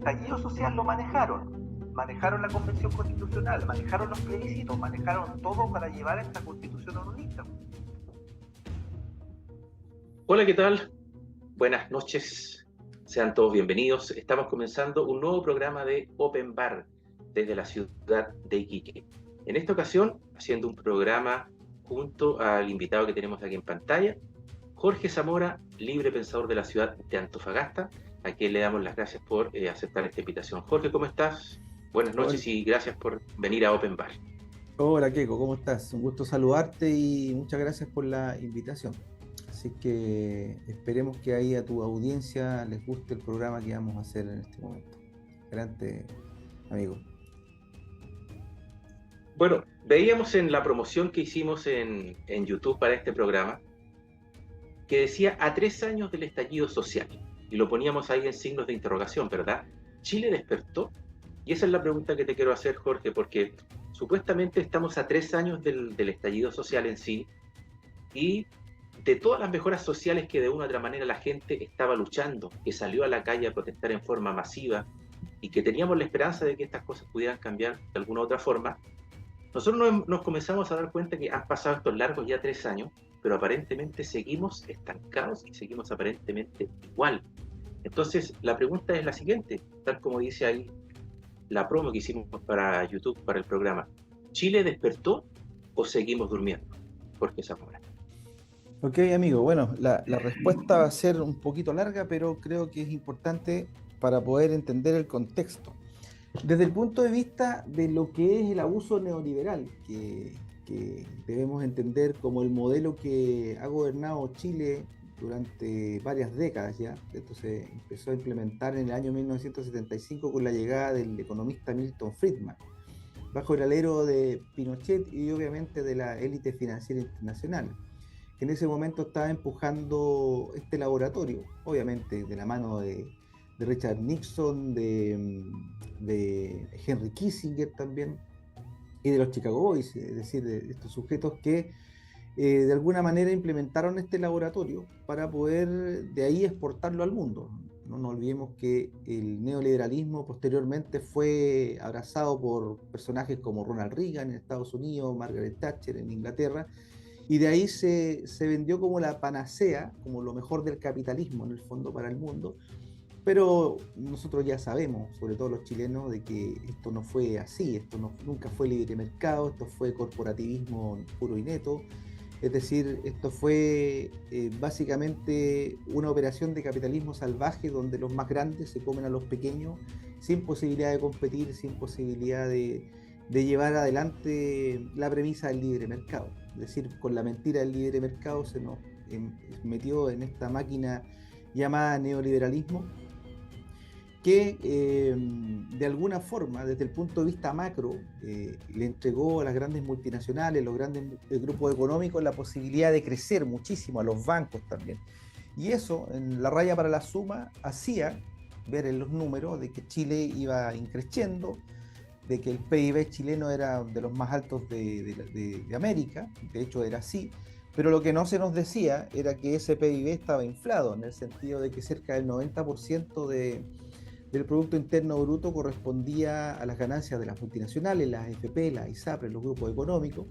estallido social lo manejaron la convención constitucional, manejaron los plebiscitos, manejaron todo para llevar a esta constitución unionista. Hola, ¿qué tal? Buenas noches, sean todos bienvenidos. Estamos comenzando un nuevo programa de Open Bar desde la ciudad de Iquique. En esta ocasión, haciendo un programa junto al invitado que tenemos aquí en pantalla, Jorge Zamora, libre pensador de la ciudad de Antofagasta, a quien le damos las gracias por aceptar esta invitación. Jorge, ¿cómo estás? Buenas noches y gracias por venir a Open Bar. Hola, Keiko, ¿cómo estás? Un gusto saludarte y muchas gracias por la invitación. Así que esperemos que ahí a tu audiencia les guste el programa que vamos a hacer en este momento. Adelante, amigo. Bueno, veíamos en la promoción que hicimos en YouTube para este programa que decía a 3 años del estallido social, y lo poníamos ahí en signos de interrogación, ¿verdad? ¿Chile despertó? Y esa es la pregunta que te quiero hacer, Jorge, porque supuestamente estamos a 3 años del estallido social en sí, y de todas las mejoras sociales que de una u otra manera la gente estaba luchando, que salió a la calle a protestar en forma masiva, y que teníamos la esperanza de que estas cosas pudieran cambiar de alguna u otra forma, nosotros nos comenzamos a dar cuenta que han pasado estos largos ya 3 años, pero aparentemente seguimos estancados y seguimos aparentemente igual. Entonces, la pregunta es la siguiente, tal como dice ahí la promo que hicimos para YouTube, para el programa. ¿Chile despertó o seguimos durmiendo? Jorge Zamora. Ok, amigo, bueno, la respuesta va a ser un poquito larga, pero creo que es importante para poder entender el contexto. Desde el punto de vista de lo que es el abuso neoliberal, que debemos entender como el modelo que ha gobernado Chile durante varias décadas ya. Esto se empezó a implementar en el año 1975 con la llegada del economista Milton Friedman, bajo el alero de Pinochet y obviamente de la élite financiera internacional, que en ese momento estaba empujando este laboratorio, obviamente de la mano de Richard Nixon, de Henry Kissinger también, y de los Chicago Boys, es decir, de estos sujetos que de alguna manera implementaron este laboratorio para poder de ahí exportarlo al mundo. No nos olvidemos que el neoliberalismo posteriormente fue abrazado por personajes como Ronald Reagan en Estados Unidos, Margaret Thatcher en Inglaterra, y de ahí se vendió como la panacea, como lo mejor del capitalismo en el fondo para el mundo. Pero nosotros ya sabemos, sobre todo los chilenos, de que esto no fue así, nunca fue libre mercado, esto fue corporativismo puro y neto. Es decir, esto fue básicamente una operación de capitalismo salvaje donde los más grandes se comen a los pequeños sin posibilidad de competir, sin posibilidad de llevar adelante la premisa del libre mercado. Es decir, con la mentira del libre mercado se nos metió en esta máquina llamada neoliberalismo, que de alguna forma, desde el punto de vista macro, le entregó a las grandes multinacionales, los grandes grupos económicos, la posibilidad de crecer muchísimo, a los bancos también. Y eso, en la raya para la suma, hacía ver en los números de que Chile iba increciendo, de que el PIB chileno era de los más altos de América, de hecho era así, pero lo que no se nos decía era que ese PIB estaba inflado, en el sentido de que cerca del 90% del Producto Interno Bruto correspondía a las ganancias de las multinacionales, las AFP, las ISAPRES, los grupos económicos,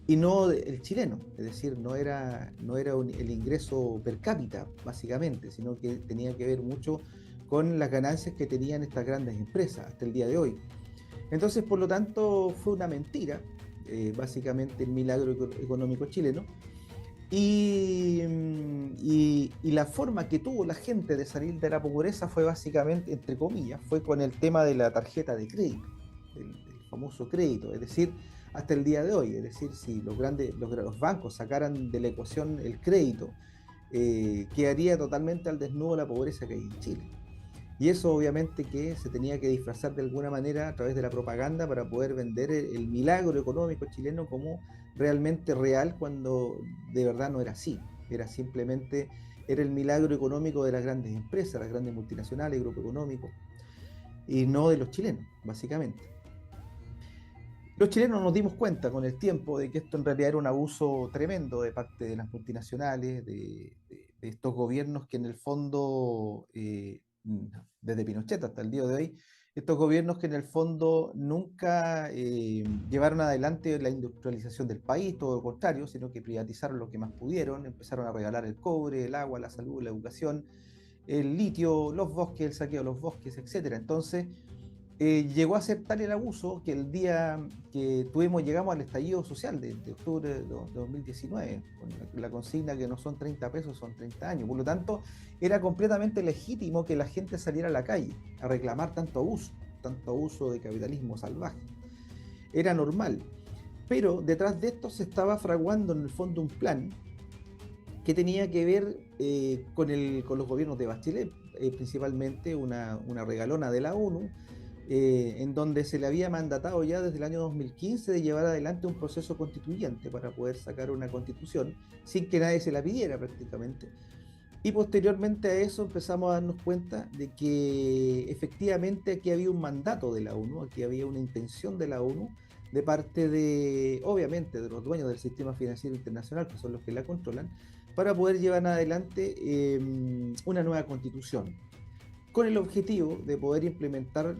y no el chileno. Es decir, no era el ingreso per cápita, básicamente, sino que tenía que ver mucho con las ganancias que tenían estas grandes empresas hasta el día de hoy. Entonces, por lo tanto, fue una mentira, básicamente el milagro económico chileno. Y la forma que tuvo la gente de salir de la pobreza fue básicamente, entre comillas, fue con el tema de la tarjeta de crédito, del famoso crédito, es decir, hasta el día de hoy. Es decir, si los bancos sacaran de la ecuación el crédito, quedaría totalmente al desnudo la pobreza que hay en Chile. Y eso obviamente que se tenía que disfrazar de alguna manera a través de la propaganda para poder vender el milagro económico chileno como realmente real, cuando de verdad no era así. Era simplemente el milagro económico de las grandes empresas, las grandes multinacionales, grupos económicos, y no de los chilenos, básicamente. Los chilenos nos dimos cuenta con el tiempo de que esto en realidad era un abuso tremendo de parte de las multinacionales, de estos gobiernos que en el fondo desde Pinochet hasta el día de hoy, estos gobiernos que en el fondo nunca llevaron adelante la industrialización del país, todo lo contrario, sino que privatizaron lo que más pudieron, empezaron a regalar el cobre, el agua, la salud, la educación, el litio, los bosques, el saqueo de los bosques, etcétera. Entonces, llegó a ser tal el abuso que el día que llegamos al estallido social de octubre de 2019, con la consigna que no son 30 pesos, son 30 años. Por lo tanto, era completamente legítimo que la gente saliera a la calle a reclamar tanto abuso de capitalismo salvaje. Era normal. Pero detrás de esto se estaba fraguando en el fondo un plan que tenía que ver con los gobiernos de Bachelet, principalmente una regalona de la ONU, en donde se le había mandatado ya desde el año 2015 de llevar adelante un proceso constituyente para poder sacar una constitución sin que nadie se la pidiera prácticamente. Y posteriormente a eso empezamos a darnos cuenta de que efectivamente aquí había un mandato de la ONU, aquí había una intención de la ONU de parte de, obviamente, de los dueños del sistema financiero internacional, que son los que la controlan, para poder llevar adelante una nueva constitución, con el objetivo de poder implementar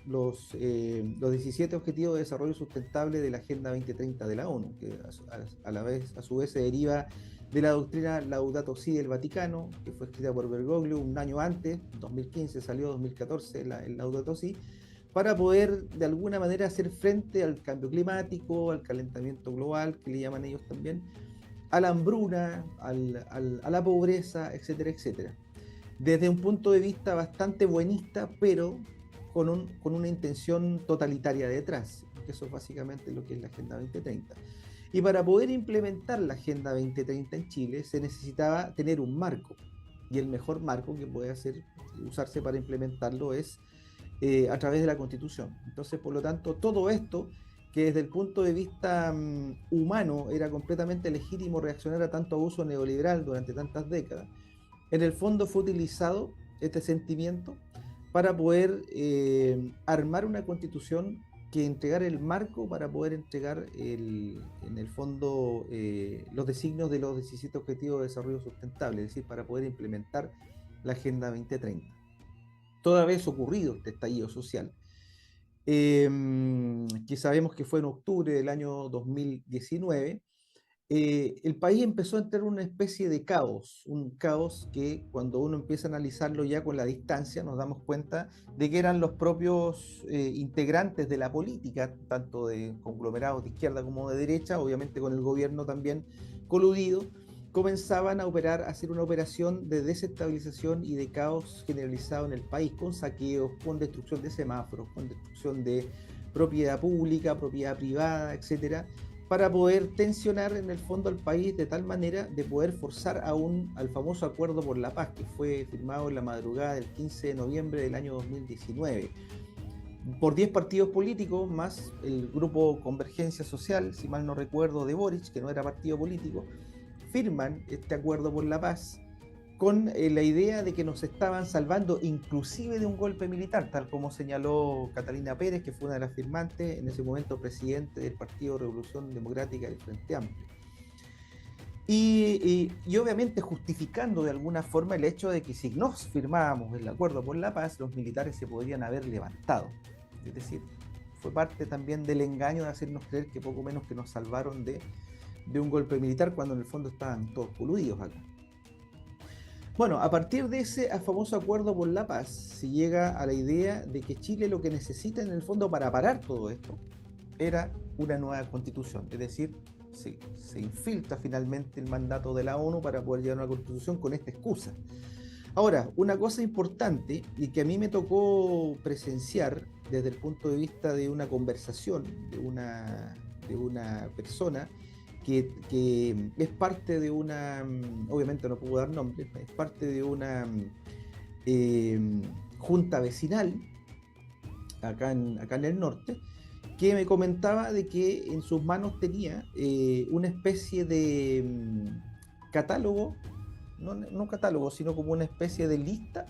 los 17 Objetivos de Desarrollo Sustentable de la Agenda 2030 de la ONU, que a su vez se deriva de la doctrina Laudato Si del Vaticano, que fue escrita por Bergoglio un año antes, 2015 salió, 2014 el Laudato Si, para poder de alguna manera hacer frente al cambio climático, al calentamiento global, que le llaman ellos también, a la hambruna, a la pobreza, etcétera, etcétera. Desde un punto de vista bastante buenista, pero con una intención totalitaria detrás. Eso es básicamente lo que es la Agenda 2030. Y para poder implementar la Agenda 2030 en Chile se necesitaba tener un marco. Y el mejor marco que puede usarse para implementarlo es a través de la Constitución. Entonces, por lo tanto, todo esto, que desde el punto de vista humano era completamente legítimo reaccionar a tanto abuso neoliberal durante tantas décadas, en el fondo fue utilizado este sentimiento para poder armar una constitución que entregara el marco para poder entregar en el fondo los designios de los 17 Objetivos de Desarrollo Sustentable, es decir, para poder implementar la Agenda 2030. Toda vez ocurrido este estallido social, que sabemos que fue en octubre del año 2019, el país empezó a entrar en una especie de caos, un caos que cuando uno empieza a analizarlo ya con la distancia nos damos cuenta de que eran los propios integrantes de la política, tanto de conglomerados de izquierda como de derecha, obviamente con el gobierno también coludido, comenzaban a hacer una operación de desestabilización y de caos generalizado en el país, con saqueos, con destrucción de semáforos, con destrucción de propiedad pública, propiedad privada, etcétera, para poder tensionar en el fondo al país de tal manera de poder forzar al famoso Acuerdo por la Paz, que fue firmado en la madrugada del 15 de noviembre del año 2019 por 10 partidos políticos, más el grupo Convergencia Social, si mal no recuerdo, de Boric, que no era partido político, firman este Acuerdo por la Paz con la idea de que nos estaban salvando inclusive de un golpe militar, tal como señaló Catalina Pérez, que fue una de las firmantes, en ese momento presidente del Partido Revolución Democrática del Frente Amplio. Y obviamente justificando de alguna forma el hecho de que si no firmábamos el Acuerdo por la Paz, los militares se podrían haber levantado. Es decir, fue parte también del engaño de hacernos creer que poco menos que nos salvaron de un golpe militar, cuando en el fondo estaban todos coludidos acá. Bueno, a partir de ese famoso Acuerdo por la Paz, se llega a la idea de que Chile lo que necesita en el fondo para parar todo esto era una nueva constitución, es decir, se infiltra finalmente el mandato de la ONU para poder llegar a una constitución con esta excusa. Ahora, una cosa importante y que a mí me tocó presenciar desde el punto de vista de una conversación de una persona que es parte de una, obviamente no puedo dar nombres, es parte de una junta vecinal acá en el norte, que me comentaba de que en sus manos tenía una especie de catálogo, no catálogo, sino como una especie de lista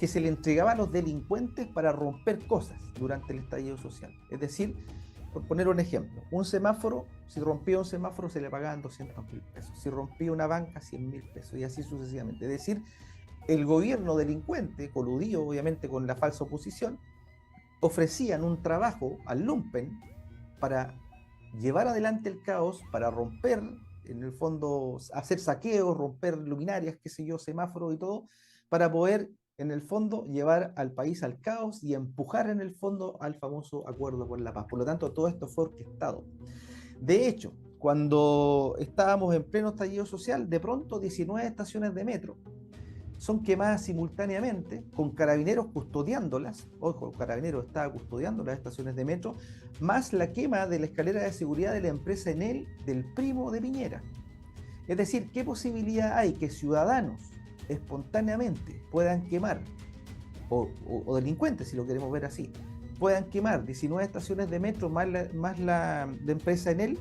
que se le entregaba a los delincuentes para romper cosas durante el estallido social. Es decir, por poner un ejemplo, un semáforo, si rompía un semáforo se le pagaban 200.000 pesos, si rompía una banca 100.000 pesos y así sucesivamente. Es decir, el gobierno delincuente, coludido obviamente con la falsa oposición, ofrecían un trabajo al lumpen para llevar adelante el caos, para romper, en el fondo, hacer saqueos, romper luminarias, qué sé yo, semáforos y todo, para poder, en el fondo, llevar al país al caos y empujar, en el fondo, al famoso acuerdo por la paz. Por lo tanto, todo esto fue orquestado. De hecho, cuando estábamos en pleno estallido social, de pronto 19 estaciones de metro son quemadas simultáneamente, con carabineros custodiándolas. Ojo, Carabineros estaba custodiando las estaciones de metro, más la quema de la escalera de seguridad de la empresa Enel del primo de Piñera. Es decir, ¿qué posibilidad hay que ciudadanos espontáneamente puedan quemar, o delincuentes, si lo queremos ver así, puedan quemar 19 estaciones de metro más la de empresa Enel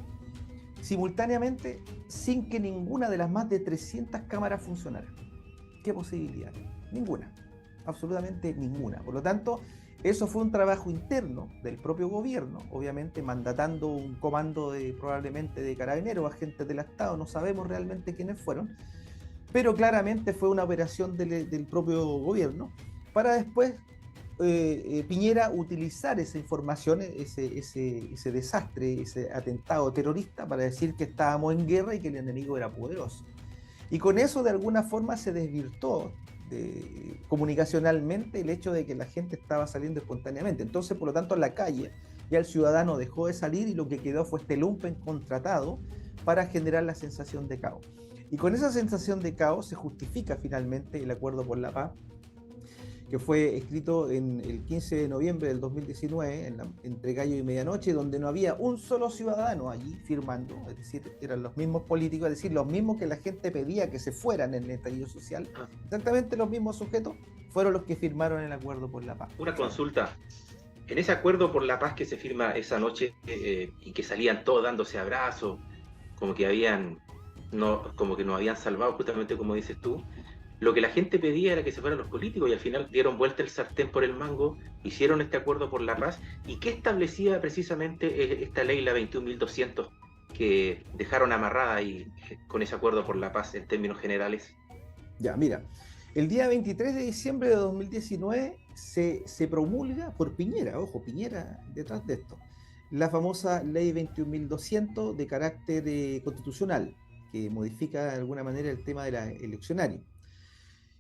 simultáneamente sin que ninguna de las más de 300 cámaras funcionara? ¿Qué posibilidad? Ninguna, absolutamente ninguna. Por lo tanto, eso fue un trabajo interno del propio gobierno, obviamente mandatando un comando probablemente de carabineros, agentes del Estado, no sabemos realmente quiénes fueron, pero claramente fue una operación del propio gobierno para después Piñera utilizar esa información, ese desastre, ese atentado terrorista para decir que estábamos en guerra y que el enemigo era poderoso. Y con eso de alguna forma se desvirtuó comunicacionalmente el hecho de que la gente estaba saliendo espontáneamente. Entonces, por lo tanto, en la calle ya el ciudadano dejó de salir y lo que quedó fue este lumpen contratado para generar la sensación de caos. Y con esa sensación de caos se justifica finalmente el acuerdo por la paz, que fue escrito en el 15 de noviembre del 2019, entre gallo y medianoche, donde no había un solo ciudadano allí firmando, es decir, eran los mismos políticos, es decir, los mismos que la gente pedía que se fueran en el estallido social, exactamente los mismos sujetos fueron los que firmaron el acuerdo por la paz. Una consulta. En ese acuerdo por la paz que se firma esa noche y que salían todos dándose abrazos, como que nos habían salvado, justamente como dices tú, lo que la gente pedía era que se fueran los políticos y al final dieron vuelta el sartén por el mango, hicieron este acuerdo por la paz. ¿Y qué establecía precisamente esta ley, la 21.200, que dejaron amarrada ahí con ese acuerdo por la paz en términos generales? Ya, mira, el día 23 de diciembre de 2019 se promulga por Piñera, ojo, Piñera detrás de esto, la famosa ley 21.200 de carácter constitucional, que modifica de alguna manera el tema de la eleccionaria.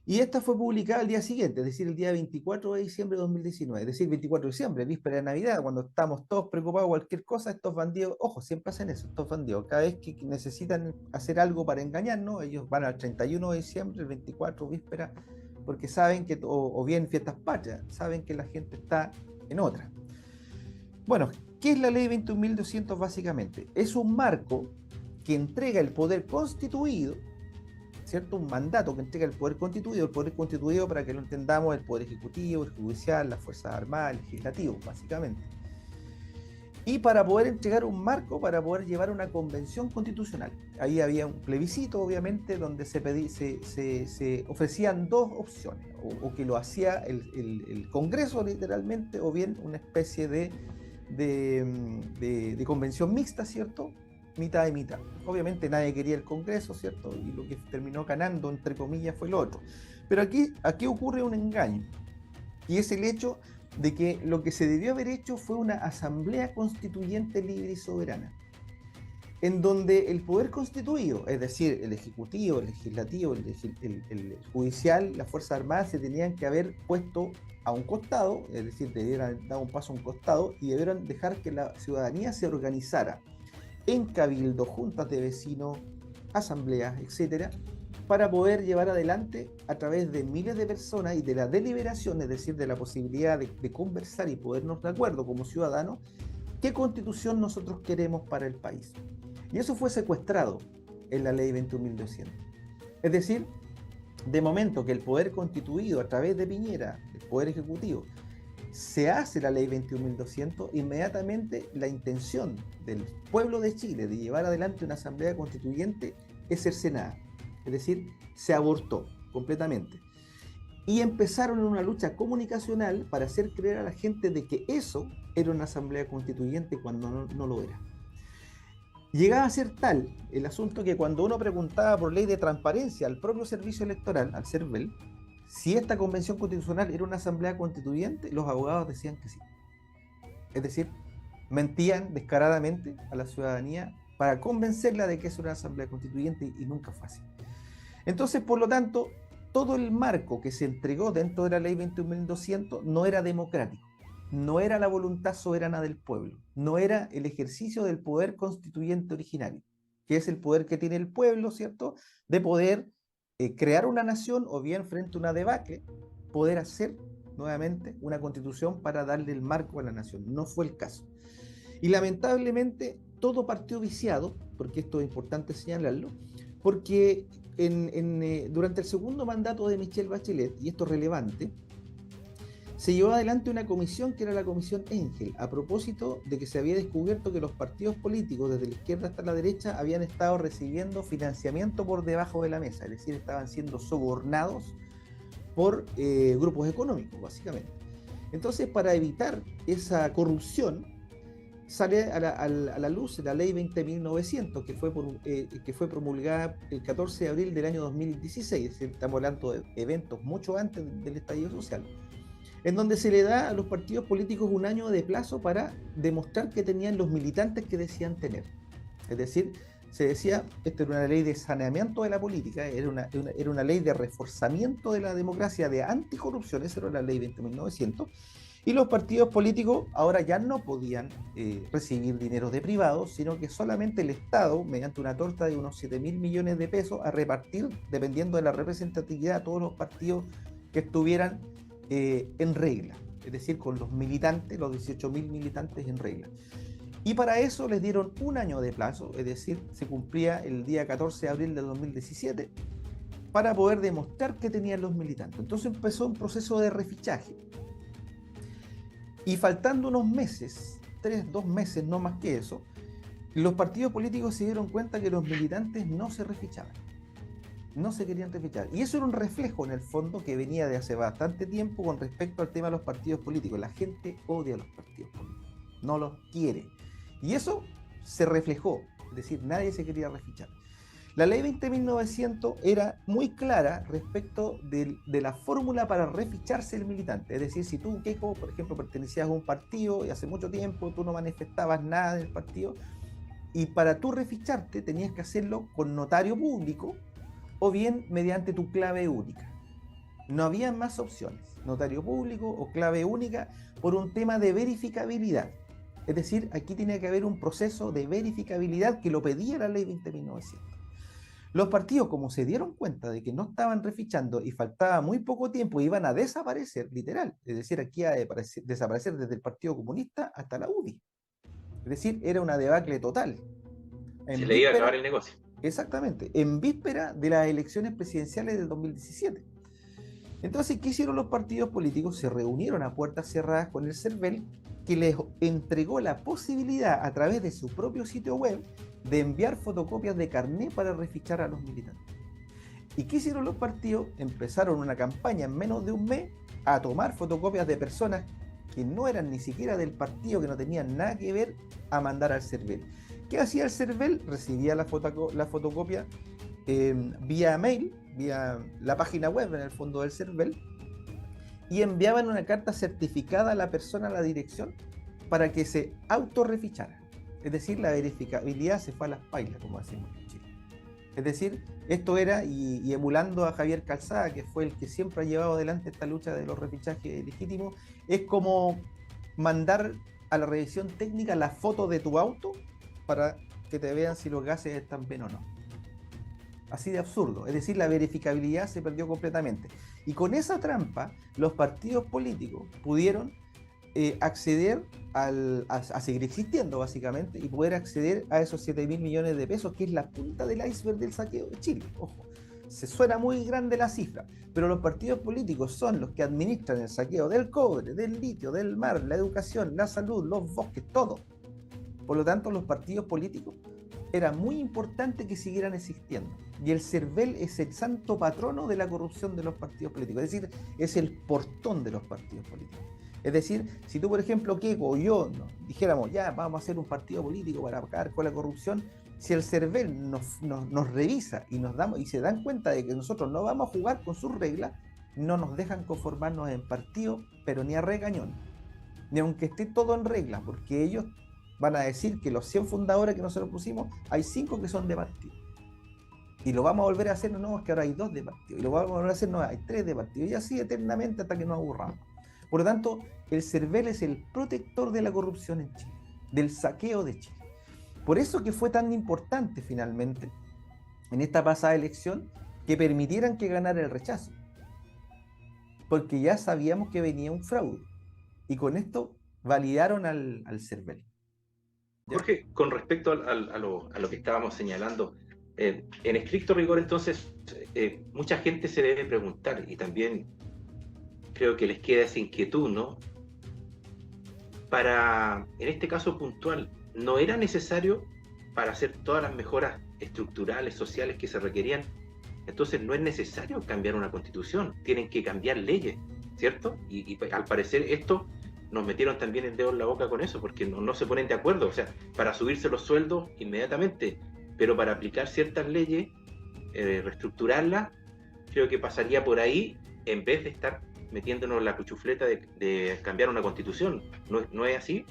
Y esta fue publicada al día siguiente, es decir, el día 24 de diciembre de 2019, es decir, 24 de diciembre, víspera de Navidad, cuando estamos todos preocupados por cualquier cosa, estos bandidos, ojo, siempre hacen eso, estos bandidos, cada vez que necesitan hacer algo para engañarnos, ellos van al 31 de diciembre, el 24, víspera, porque saben que, o bien fiestas patrias, saben que la gente está en otra. Bueno, ¿qué es la ley 21.200 básicamente? Es un marco que entrega el poder constituido, ¿cierto? Un mandato que entrega el poder constituido, para que lo entendamos, el poder ejecutivo, el judicial, las fuerzas armadas, el legislativo, básicamente. Y para poder entregar un marco, para poder llevar una convención constitucional. Ahí había un plebiscito, obviamente, donde se ofrecían dos opciones, o que lo hacía el Congreso, literalmente, o bien una especie de convención mixta, ¿cierto? Mitad y mitad. Obviamente nadie quería el Congreso, ¿cierto? Y lo que terminó ganando, entre comillas, fue lo otro. Pero aquí ocurre un engaño, y es el hecho de que lo que se debió haber hecho fue una asamblea constituyente libre y soberana, en donde el poder constituido, es decir, el ejecutivo, el legislativo, el judicial, las fuerzas armadas, se tenían que haber puesto a un costado, es decir, debieran haber dado un paso a un costado y debieran dejar que la ciudadanía se organizara en cabildo, juntas de vecinos, asambleas, etcétera, para poder llevar adelante a través de miles de personas y de la deliberación, es decir, de la posibilidad de conversar y ponernos de acuerdo como ciudadanos, qué constitución nosotros queremos para el país. Y eso fue secuestrado en la ley 21.200. Es decir, de momento que el poder constituido a través de Piñera, el poder ejecutivo, se hace la ley 21.200, inmediatamente la intención del pueblo de Chile de llevar adelante una asamblea constituyente es cercenada, es decir, se abortó completamente. Y empezaron en una lucha comunicacional para hacer creer a la gente de que eso era una asamblea constituyente cuando no lo era. Llegaba a ser tal el asunto que cuando uno preguntaba por ley de transparencia al propio servicio electoral, al CERVEL, si esta convención constitucional era una asamblea constituyente, los abogados decían que sí. Es decir, mentían descaradamente a la ciudadanía para convencerla de que es una asamblea constituyente y nunca fue así. Entonces, por lo tanto, todo el marco que se entregó dentro de la ley 21.200 no era democrático, no era la voluntad soberana del pueblo, no era el ejercicio del poder constituyente originario, que es el poder que tiene el pueblo, ¿cierto?, de poder crear una nación o bien frente a una debacle, poder hacer nuevamente una constitución para darle el marco a la nación. No fue el caso. Y lamentablemente todo partió viciado, porque esto es importante señalarlo, porque durante el segundo mandato de Michelle Bachelet, y esto es relevante, se llevó adelante una comisión que era la Comisión Engel, a propósito de que se había descubierto que los partidos políticos, desde la izquierda hasta la derecha, habían estado recibiendo financiamiento por debajo de la mesa, es decir, estaban siendo sobornados por grupos económicos, básicamente. Entonces, para evitar esa corrupción, sale a la luz la ley 20.900, que fue promulgada el 14 de abril del año 2016, es decir, estamos hablando de eventos mucho antes del estallido social, en donde se le da a los partidos políticos un año de plazo para demostrar que tenían los militantes que decían tener. Es decir, se decía, esta era una ley de saneamiento de la política, era una ley de reforzamiento de la democracia, de anticorrupción, esa era la ley 20.900, y los partidos políticos ahora ya no podían recibir dinero de privados, sino que solamente el Estado, mediante una torta de unos 7.000 millones de pesos, a repartir, dependiendo de la representatividad, a todos los partidos que estuvieran en regla, es decir, con los militantes, los 18.000 militantes en regla. Y para eso les dieron un año de plazo, es decir, se cumplía el día 14 de abril del 2017, para poder demostrar que tenían los militantes. Entonces empezó un proceso de refichaje. Y faltando unos meses, 2 meses, no más que eso, los partidos políticos se dieron cuenta que los militantes no se refichaban. No se querían refichar. Y eso era un reflejo, en el fondo, que venía de hace bastante tiempo con respecto al tema de los partidos políticos. La gente odia a los partidos políticos, no los quiere. Y eso se reflejó, es decir, nadie se quería refichar. La ley 20.900 era muy clara respecto de la fórmula para reficharse el militante. Es decir, si tú, Keiko, por ejemplo, pertenecías a un partido y hace mucho tiempo tú no manifestabas nada del partido, y para tú reficharte tenías que hacerlo con notario público o bien mediante tu clave única. No había más opciones, notario público o clave única, por un tema de verificabilidad. Es decir, aquí tiene que haber un proceso de verificabilidad que lo pedía la ley 20.900. Los partidos, como se dieron cuenta de que no estaban refichando y faltaba muy poco tiempo, iban a desaparecer, literal. Es decir, aquí a desaparecer desde el Partido Comunista hasta la UDI. Es decir, era una debacle total. Se le iba a acabar el negocio. Exactamente, en víspera de las elecciones presidenciales del 2017. Entonces, ¿qué hicieron los partidos políticos? Se reunieron a puertas cerradas con el CERVEL, que les entregó la posibilidad, a través de su propio sitio web, de enviar fotocopias de carnet para refichar a los militantes. ¿Y qué hicieron los partidos? Empezaron una campaña en menos de un mes a tomar fotocopias de personas que no eran ni siquiera del partido, que no tenían nada que ver, a mandar al CERVEL. ¿Qué hacía el CERVEL? Recibía la fotocopia vía mail, vía la página web, en el fondo, del CERVEL, y enviaban una carta certificada a la persona, a la dirección, para que se autorrefichara. Es decir, la verificabilidad se fue a las pailas, como decimos en Chile. Es decir, esto era, y emulando a Javier Calzada, que fue el que siempre ha llevado adelante esta lucha de los refichajes legítimos, es como mandar a la revisión técnica la foto de tu auto para que te vean si los gases están bien o no. Así de absurdo. Es decir, la verificabilidad se perdió completamente. Y con esa trampa, los partidos políticos pudieron acceder a seguir existiendo, básicamente, y poder acceder a esos 7.000 millones de pesos, que es la punta del iceberg del saqueo de Chile. Ojo, se suena muy grande la cifra, pero los partidos políticos son los que administran el saqueo del cobre, del litio, del mar, la educación, la salud, los bosques, todo. Por lo tanto, los partidos políticos era muy importante que siguieran existiendo. Y el CERVEL es el santo patrono de la corrupción de los partidos políticos, es decir, es el portón de los partidos políticos. Es decir, si tú, por ejemplo, Keiko o yo dijéramos, ya, vamos a hacer un partido político para acabar con la corrupción, si el CERVEL nos revisa y se dan cuenta de que nosotros no vamos a jugar con sus reglas, no nos dejan conformarnos en partido, pero ni a regañón, ni aunque esté todo en regla, porque ellos van a decir que los 100 fundadores que nosotros pusimos, hay 5 que son de partido. Y lo vamos a volver a hacer, no, es que ahora hay 2 de partido. Y lo vamos a volver a hacer, no, hay 3 de partido. Y así eternamente hasta que nos aburramos. Por lo tanto, el CERVEL es el protector de la corrupción en Chile, del saqueo de Chile. Por eso que fue tan importante finalmente, en esta pasada elección, que permitieran que ganara el rechazo. Porque ya sabíamos que venía un fraude. Y con esto validaron al CERVEL. Jorge, con respecto a lo que estábamos señalando, en estricto rigor, entonces, mucha gente se debe preguntar, y también creo que les queda esa inquietud, ¿no? En este caso puntual, ¿no era necesario para hacer todas las mejoras estructurales, sociales que se requerían? Entonces no es necesario cambiar una constitución, tienen que cambiar leyes, ¿cierto? Y al parecer esto nos metieron también el dedo en la boca con eso, porque no se ponen de acuerdo, o sea, para subirse los sueldos inmediatamente, pero para aplicar ciertas leyes, reestructurarlas, creo que pasaría por ahí, en vez de estar metiéndonos la cuchufleta de cambiar una constitución. ¿No es así?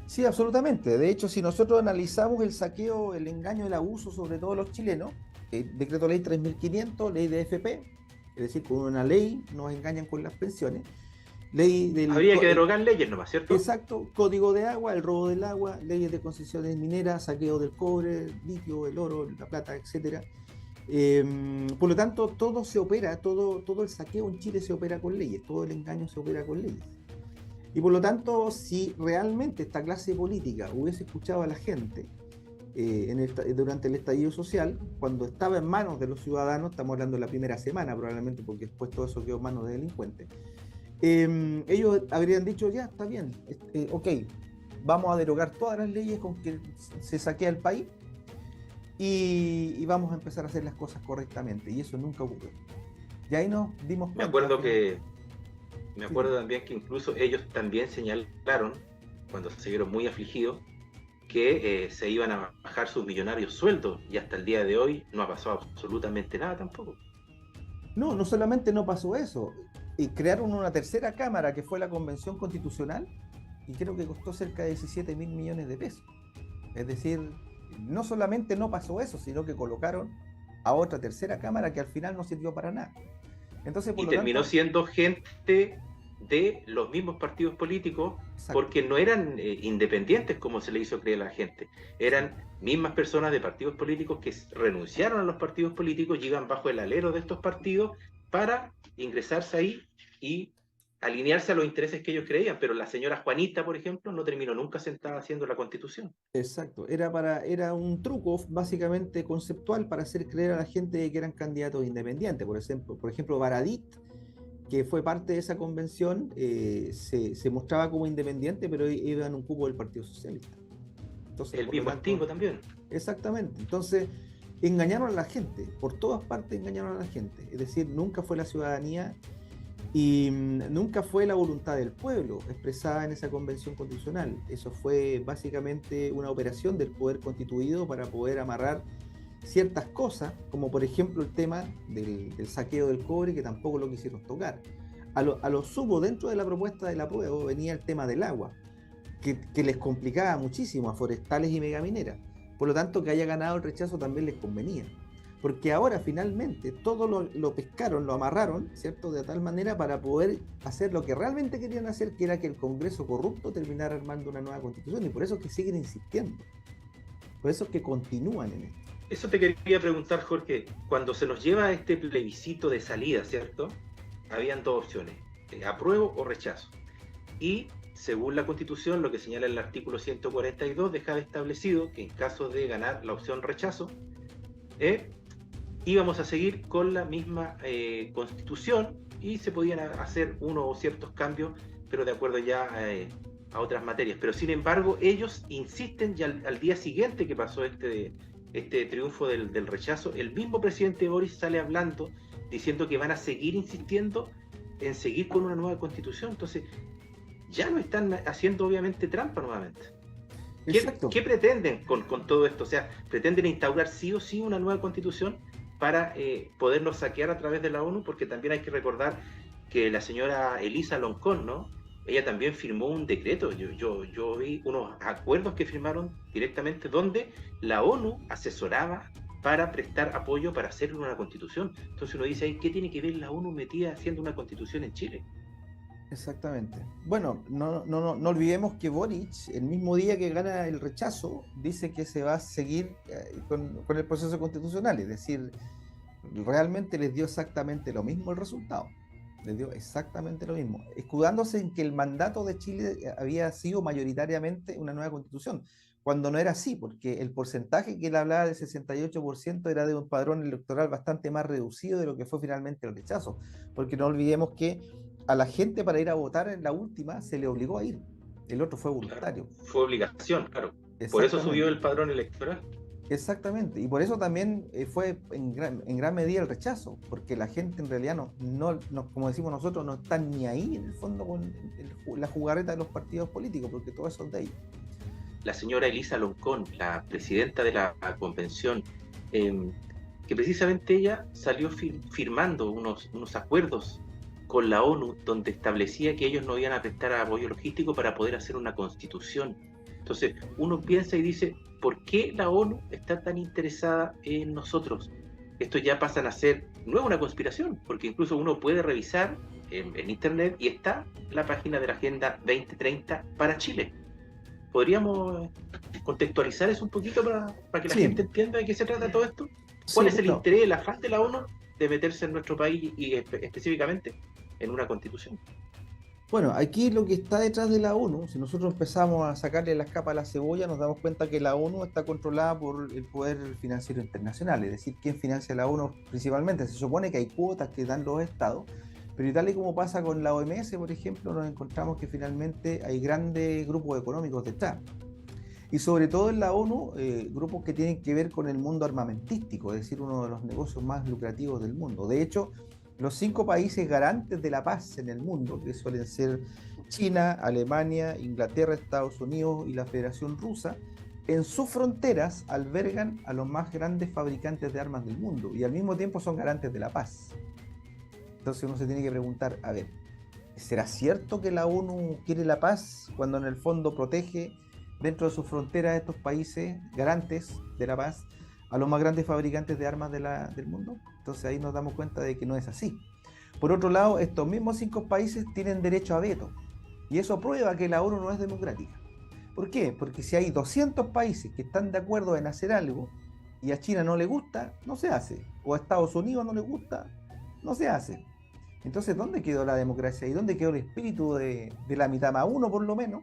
Sí, absolutamente. De hecho, si nosotros analizamos el saqueo, el engaño, el abuso sobre todos los chilenos, decreto ley 3500, ley de FP, es decir, con una ley nos engañan con las pensiones. Habría que derogar leyes nomás, ¿cierto? Exacto, código de agua, el robo del agua, leyes de concesiones mineras, saqueo del cobre, el litio, el oro, la plata, etcétera. Por lo tanto, todo se opera, todo el saqueo en Chile se opera con leyes, todo el engaño se opera con leyes. Y por lo tanto, si realmente esta clase política hubiese escuchado a la gente durante el estallido social, cuando estaba en manos de los ciudadanos, estamos hablando de la primera semana probablemente, porque después todo eso quedó en manos de delincuentes, ellos habrían dicho, ya, está bien, ok, vamos a derogar todas las leyes con que se saquea el país y vamos a empezar a hacer las cosas correctamente, y eso nunca ocurrió. Y ahí nos dimos cuenta. Me acuerdo también que incluso ellos también señalaron, cuando se vieron muy afligidos, que se iban a bajar sus millonarios sueldos, y hasta el día de hoy no ha pasado absolutamente nada tampoco. No solamente no pasó eso, crearon una tercera cámara que fue la Convención Constitucional, y creo que costó cerca de 17 mil millones de pesos. Es decir, no solamente no pasó eso, sino que colocaron a otra tercera cámara que al final no sirvió para nada. Entonces, y terminó siendo gente de los mismos partidos políticos. Exacto. Porque no eran independientes como se le hizo creer a la gente, eran mismas personas de partidos políticos que renunciaron a los partidos políticos, llegan bajo el alero de estos partidos para ingresarse ahí y alinearse a los intereses que ellos creían. Pero la señora Juanita, por ejemplo, no terminó nunca sentada haciendo la Constitución. Exacto, era un truco básicamente conceptual para hacer creer a la gente que eran candidatos independientes. Por ejemplo, Baradit, que fue parte de esa convención, se mostraba como independiente, pero iba en un cupo del Partido Socialista. Entonces, el mismo Stingo también. Exactamente. Entonces, engañaron a la gente, por todas partes engañaron a la gente. Es decir, nunca fue la ciudadanía y nunca fue la voluntad del pueblo expresada en esa convención constitucional. Eso fue básicamente una operación del poder constituido para poder amarrar ciertas cosas, como por ejemplo el tema del saqueo del cobre, que tampoco lo quisieron tocar. A lo sumo, dentro de la propuesta del apruebo venía el tema del agua, que les complicaba muchísimo a forestales y megamineras. Por lo tanto, que haya ganado el rechazo también les convenía, porque ahora finalmente todo lo pescaron, lo amarraron, ¿cierto?, de tal manera para poder hacer lo que realmente querían hacer, que era que el Congreso corrupto terminara armando una nueva constitución, y por eso es que siguen insistiendo, por eso es que continúan en esto. Eso te quería preguntar, Jorge. Cuando se nos lleva a este plebiscito de salida, ¿cierto? Habían dos opciones, apruebo o rechazo. Y según la Constitución, lo que señala el artículo 142, dejaba establecido que en caso de ganar la opción rechazo, íbamos a seguir con la misma Constitución, y se podían hacer unos o ciertos cambios, pero de acuerdo ya a otras materias. Pero sin embargo, ellos insisten, ya al día siguiente que pasó este triunfo del rechazo, el mismo presidente Boris sale hablando, diciendo que van a seguir insistiendo en seguir con una nueva constitución. Entonces, ya no están haciendo obviamente trampa nuevamente. ¿Qué pretenden con todo esto? O sea, ¿pretenden instaurar sí o sí una nueva constitución para podernos saquear a través de la ONU, porque también hay que recordar que la señora Elisa Loncón, ¿no? Ella también firmó un decreto. Yo vi unos acuerdos que firmaron directamente donde la ONU asesoraba para prestar apoyo para hacer una constitución. Entonces uno dice, ¿qué tiene que ver la ONU metida haciendo una constitución en Chile? Exactamente. Bueno, no olvidemos que Boric, el mismo día que gana el rechazo, dice que se va a seguir con el proceso constitucional, es decir, realmente les dio exactamente lo mismo el resultado, les dio exactamente lo mismo, escudándose en que el mandato de Chile había sido mayoritariamente una nueva constitución, cuando no era así, porque el porcentaje que él hablaba del 68% era de un padrón electoral bastante más reducido de lo que fue finalmente el rechazo, porque no olvidemos que a la gente para ir a votar en la última se le obligó a ir, el otro fue voluntario. Claro, fue obligación, claro. Por eso subió el padrón electoral. Exactamente, y por eso también fue en gran medida el rechazo, porque la gente en realidad no, como decimos nosotros, no está ni ahí en el fondo con la jugarreta de los partidos políticos, porque todo eso es de ellos. La señora Elisa Loncón, la presidenta de la convención, que precisamente ella salió firmando unos acuerdos con la ONU donde establecía que ellos no iban a prestar apoyo logístico para poder hacer una constitución. Entonces uno piensa y dice, ¿por qué la ONU está tan interesada en nosotros? Esto ya pasa a ser, no es una conspiración, porque incluso uno puede revisar en internet y está la página de la Agenda 2030 para Chile. ¿Podríamos contextualizar eso un poquito para que la gente entienda de qué se trata todo esto? ¿Cuál es el interés, el afán de la ONU de meterse en nuestro país y específicamente en una constitución? Bueno, aquí lo que está detrás de la ONU, si nosotros empezamos a sacarle las capas a la cebolla, nos damos cuenta que la ONU está controlada por el poder financiero internacional, es decir, ¿quién financia la ONU principalmente? Se supone que hay cuotas que dan los estados, pero tal y como pasa con la OMS, por ejemplo, nos encontramos que finalmente hay grandes grupos económicos detrás. Y sobre todo en la ONU, grupos que tienen que ver con el mundo armamentístico, es decir, uno de los negocios más lucrativos del mundo. De hecho, los 5 países garantes de la paz en el mundo, que suelen ser China, Alemania, Inglaterra, Estados Unidos y la Federación Rusa, en sus fronteras albergan a los más grandes fabricantes de armas del mundo y al mismo tiempo son garantes de la paz. Entonces uno se tiene que preguntar, a ver, ¿será cierto que la ONU quiere la paz cuando en el fondo protege dentro de sus fronteras estos países garantes de la paz a los más grandes fabricantes de armas del mundo? Entonces ahí nos damos cuenta de que no es así. Por otro lado, estos mismos 5 países tienen derecho a veto y eso prueba que la ONU no es democrática. ¿Por qué? Porque si hay 200 países que están de acuerdo en hacer algo y a China no le gusta, no se hace, o a Estados Unidos no le gusta, no se hace. Entonces, ¿dónde quedó la democracia? ¿Y dónde quedó el espíritu de la mitad más uno, por lo menos?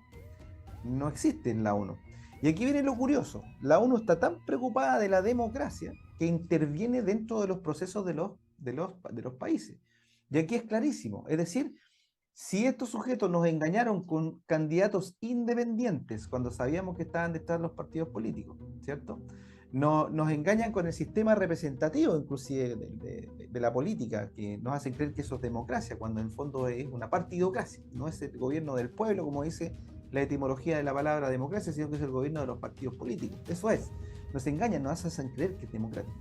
No existe en la ONU. Y aquí viene lo curioso. La ONU está tan preocupada de la democracia que interviene dentro de los procesos de los países. Y aquí es clarísimo. Es decir, si estos sujetos nos engañaron con candidatos independientes cuando sabíamos que estaban detrás de los partidos políticos, ¿cierto? Nos engañan con el sistema representativo, inclusive de la política, que nos hacen creer que eso es democracia, cuando en el fondo es una partidocracia, no es el gobierno del pueblo, como dice la etimología de la palabra democracia, sino que es el gobierno de los partidos políticos. Eso es, nos engañan, nos hacen creer que es democrático.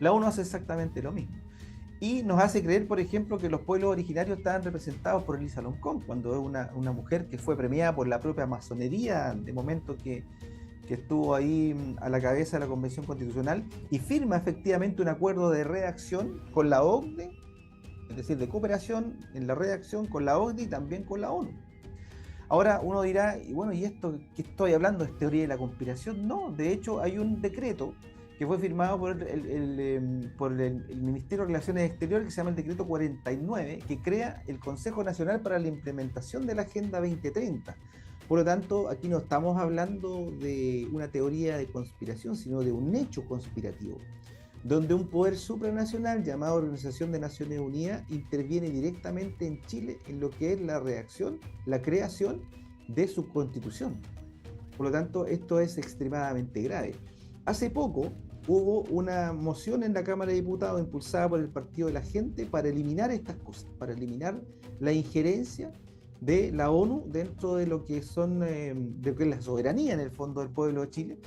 La ONU hace exactamente lo mismo. Y nos hace creer, por ejemplo, que los pueblos originarios estaban representados por Elisa Loncón, cuando es una mujer que fue premiada por la propia masonería, de momento que estuvo ahí a la cabeza de la Convención Constitucional, y firma efectivamente un acuerdo de redacción con la OCDE, es decir, de cooperación en la redacción con la OCDE y también con la ONU. Ahora uno dirá, y bueno, ¿y esto que estoy hablando es teoría de la conspiración? No, de hecho hay un decreto que fue firmado por el Ministerio de Relaciones Exteriores, que se llama el Decreto 49, que crea el Consejo Nacional para la Implementación de la Agenda 2030. Por lo tanto, aquí no estamos hablando de una teoría de conspiración, sino de un hecho conspirativo, donde un poder supranacional llamado Organización de Naciones Unidas interviene directamente en Chile en lo que es la redacción, la creación de su constitución. Por lo tanto, esto es extremadamente grave. Hace poco hubo una moción en la Cámara de Diputados impulsada por el Partido de la Gente para eliminar estas cosas, para eliminar la injerencia de la ONU dentro de lo que son de lo que es la soberanía en el fondo del pueblo de Chile,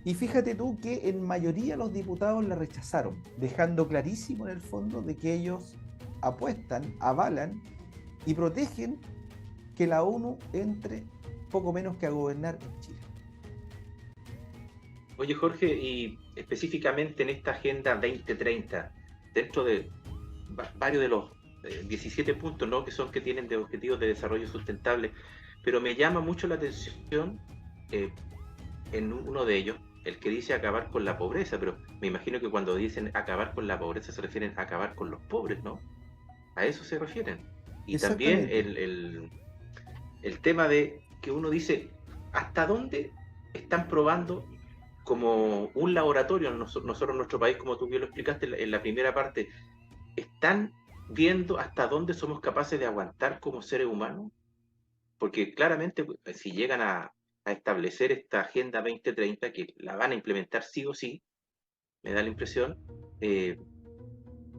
Y fíjate tú que en mayoría los diputados la rechazaron, dejando clarísimo en el fondo de que ellos apuestan, avalan y protegen que la ONU entre poco menos que a gobernar en Chile. Oye, Jorge, y específicamente en esta Agenda 2030, dentro de varios de los 17 puntos, ¿no?, que tienen de objetivos de desarrollo sustentable, pero me llama mucho la atención en uno de ellos, el que dice acabar con la pobreza, pero me imagino que cuando dicen acabar con la pobreza se refieren a acabar con los pobres, ¿no? A eso se refieren. Y también el tema de que uno dice, ¿hasta dónde están probando como un laboratorio? Nosotros en nuestro país, como tú bien lo explicaste en la primera parte, ¿están viendo hasta dónde somos capaces de aguantar como seres humanos? Porque claramente, si llegan a establecer esta Agenda 2030, que la van a implementar sí o sí, me da la impresión,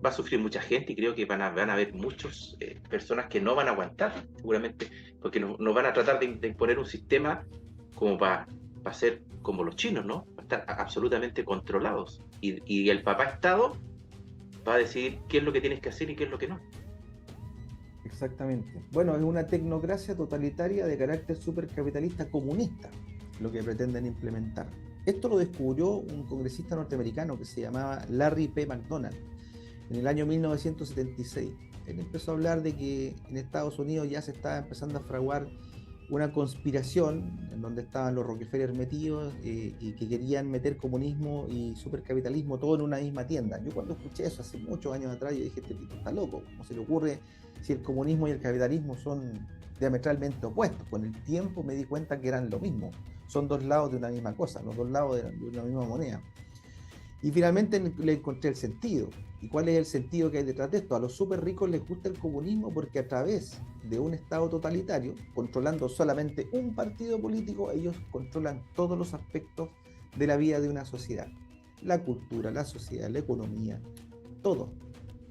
va a sufrir mucha gente y creo que van a haber muchas personas que no van a aguantar, seguramente, porque nos van a tratar de imponer un sistema como para ser como los chinos, ¿no? Va a estar absolutamente controlados. Y el papá Estado va a decidir qué es lo que tienes que hacer y qué es lo que no. Exactamente. Bueno, es una tecnocracia totalitaria de carácter supercapitalista comunista, lo que pretenden implementar. Esto lo descubrió un congresista norteamericano que se llamaba Larry P. McDonald en el año 1976. Él empezó a hablar de que en Estados Unidos ya se estaba empezando a fraguar una conspiración en donde estaban los Rockefeller metidos y que querían meter comunismo y supercapitalismo todo en una misma tienda. Yo cuando escuché eso hace muchos años atrás, yo dije, este tipo está loco, ¿cómo se le ocurre si el comunismo y el capitalismo son diametralmente opuestos? Con el tiempo me di cuenta que eran lo mismo, son dos lados de una misma cosa, los dos lados de una misma moneda. Y finalmente le encontré el sentido. ¿Y cuál es el sentido que hay detrás de esto? A los súper ricos les gusta el comunismo porque a través de un Estado totalitario, controlando solamente un partido político, ellos controlan todos los aspectos de la vida de una sociedad. La cultura, la sociedad, la economía, todo.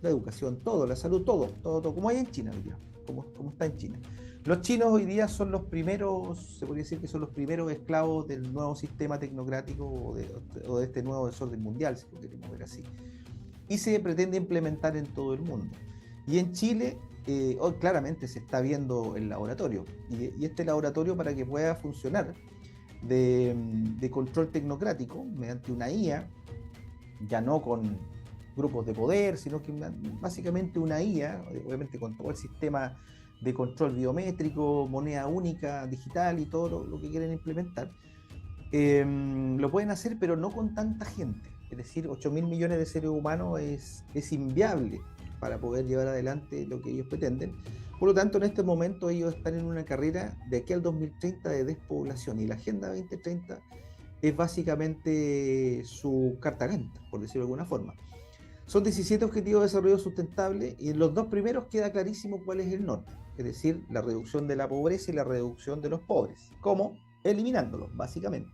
La educación, todo, la salud, todo, como hay en China hoy día, como está en China. Los chinos hoy día son los primeros, se podría decir que son los primeros esclavos del nuevo sistema tecnocrático o de este nuevo desorden mundial, si lo queremos ver así. Y se pretende implementar en todo el mundo. Y en Chile, hoy claramente se está viendo el laboratorio. Y este laboratorio, para que pueda funcionar de control tecnocrático, mediante una IA, ya no con grupos de poder, sino que básicamente una IA, obviamente con todo el sistema de control biométrico, moneda única, digital y todo lo que quieren implementar, lo pueden hacer, pero no con tanta gente. Es decir, 8.000 millones de seres humanos es inviable para poder llevar adelante lo que ellos pretenden. Por lo tanto, en este momento ellos están en una carrera de aquí al 2030 de despoblación, y la Agenda 2030 es básicamente su carta ganta, por decirlo de alguna forma. Son 17 objetivos de desarrollo sustentable y en los dos primeros queda clarísimo cuál es el norte, es decir, la reducción de la pobreza y la reducción de los pobres. ¿Cómo? Eliminándolos, básicamente.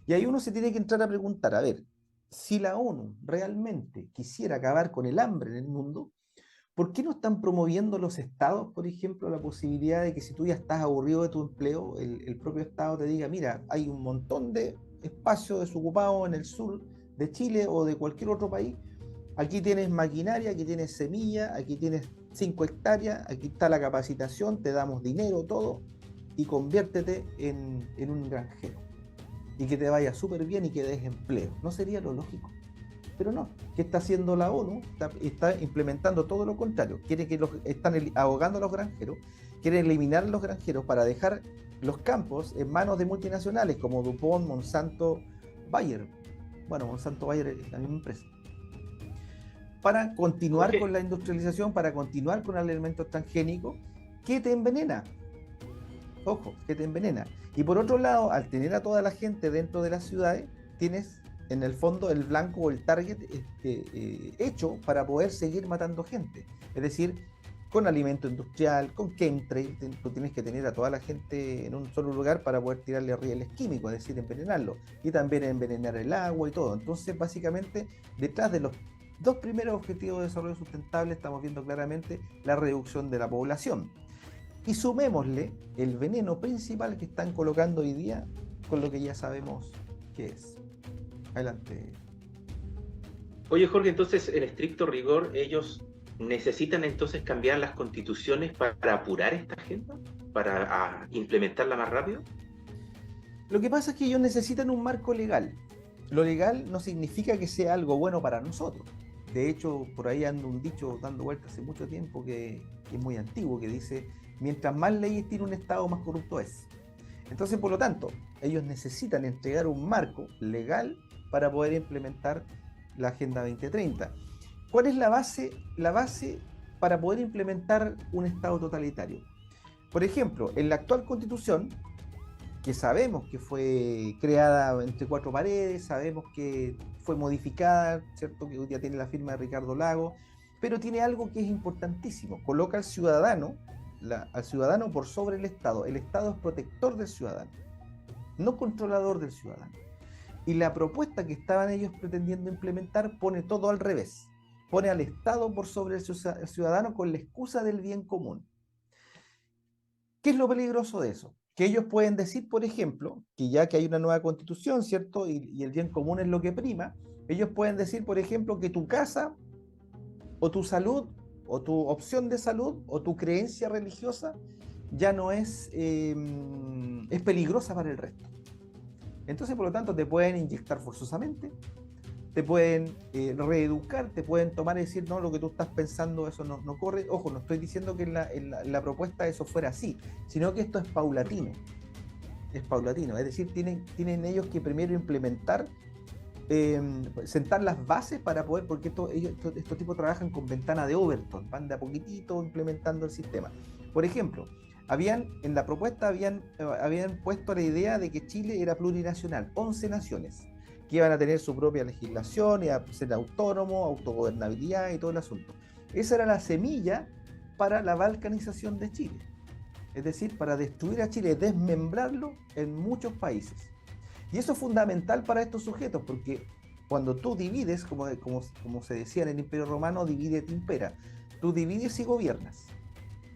Y ahí uno se tiene que entrar a preguntar, a ver, si la ONU realmente quisiera acabar con el hambre en el mundo, ¿por qué no están promoviendo los estados, por ejemplo, la posibilidad de que si tú ya estás aburrido de tu empleo, el propio estado te diga, mira, hay un montón de espacio desocupado en el sur de Chile o de cualquier otro país? Aquí tienes maquinaria, aquí tienes semilla, aquí tienes 5 hectáreas, aquí está la capacitación, te damos dinero, todo, y conviértete en un granjero. Y que te vaya súper bien y que des empleo. ¿No sería lo lógico? Pero no. ¿Qué está haciendo la ONU? Está implementando todo lo contrario. Están ahogando a los granjeros, quieren eliminar a los granjeros para dejar los campos en manos de multinacionales como DuPont, Monsanto, Bayer. Bueno, Monsanto, Bayer es la misma empresa. Para continuar con la industrialización, para continuar con el elemento transgénico que te envenena. Ojo, que te envenena. Y por otro lado, al tener a toda la gente dentro de las ciudades, tienes en el fondo el blanco o el target hecho para poder seguir matando gente. Es decir, con alimento industrial, con chemtrail, tú tienes que tener a toda la gente en un solo lugar para poder tirarle rieles químicos, es decir, envenenarlo. Y también envenenar el agua y todo. Entonces, básicamente, detrás de los dos primeros objetivos de desarrollo sustentable estamos viendo claramente la reducción de la población. Y sumémosle el veneno principal que están colocando hoy día con lo que ya sabemos que es. Adelante. Oye, Jorge, entonces, en estricto rigor, ellos necesitan entonces cambiar las constituciones para apurar esta agenda, para implementarla más rápido. Lo que pasa es que ellos necesitan un marco legal. Lo legal no significa que sea algo bueno para nosotros. De hecho, por ahí anda un dicho dando vueltas hace mucho tiempo que es muy antiguo, que dice, mientras más leyes tiene un Estado, más corrupto es. Entonces, por lo tanto, ellos necesitan entregar un marco legal para poder implementar la Agenda 2030. ¿Cuál es la base? La base para poder implementar un Estado totalitario. Por ejemplo, en la actual Constitución, que sabemos que fue creada entre cuatro paredes, sabemos que fue modificada, ¿cierto? Que hoy día tiene la firma de Ricardo Lago, pero tiene algo que es importantísimo, coloca al ciudadano por sobre el Estado. El Estado es protector del ciudadano, no controlador del ciudadano. Y la propuesta que estaban ellos pretendiendo implementar pone todo al revés, pone al Estado por sobre el ciudadano con la excusa del bien común. ¿Qué es lo peligroso de eso? Que ellos pueden decir, por ejemplo, que ya que hay una nueva constitución, ¿cierto? Y el bien común es lo que prima, ellos pueden decir, por ejemplo, que tu casa o tu salud o tu opción de salud o tu creencia religiosa ya no es peligrosa para el resto. Entonces, por lo tanto, te pueden inyectar forzosamente, te pueden reeducar, te pueden tomar y decir, no, lo que tú estás pensando, eso no corre. Ojo, no estoy diciendo que en la propuesta eso fuera así, sino que esto es paulatino. Es paulatino, es decir, tienen ellos que primero implementar, sentar las bases para poder, porque estos tipos trabajan con ventana de Overton, van de a poquitito implementando el sistema. Por ejemplo, en la propuesta habían puesto la idea de que Chile era plurinacional, 11 naciones, que iban a tener su propia legislación, iba a ser autónomo, autogobernabilidad y todo el asunto. Esa era la semilla para la balcanización de Chile. Es decir, para destruir a Chile, desmembrarlo en muchos países. Y eso es fundamental para estos sujetos, porque cuando tú divides, como se decía en el Imperio Romano, divide et impera. Tú divides y gobiernas.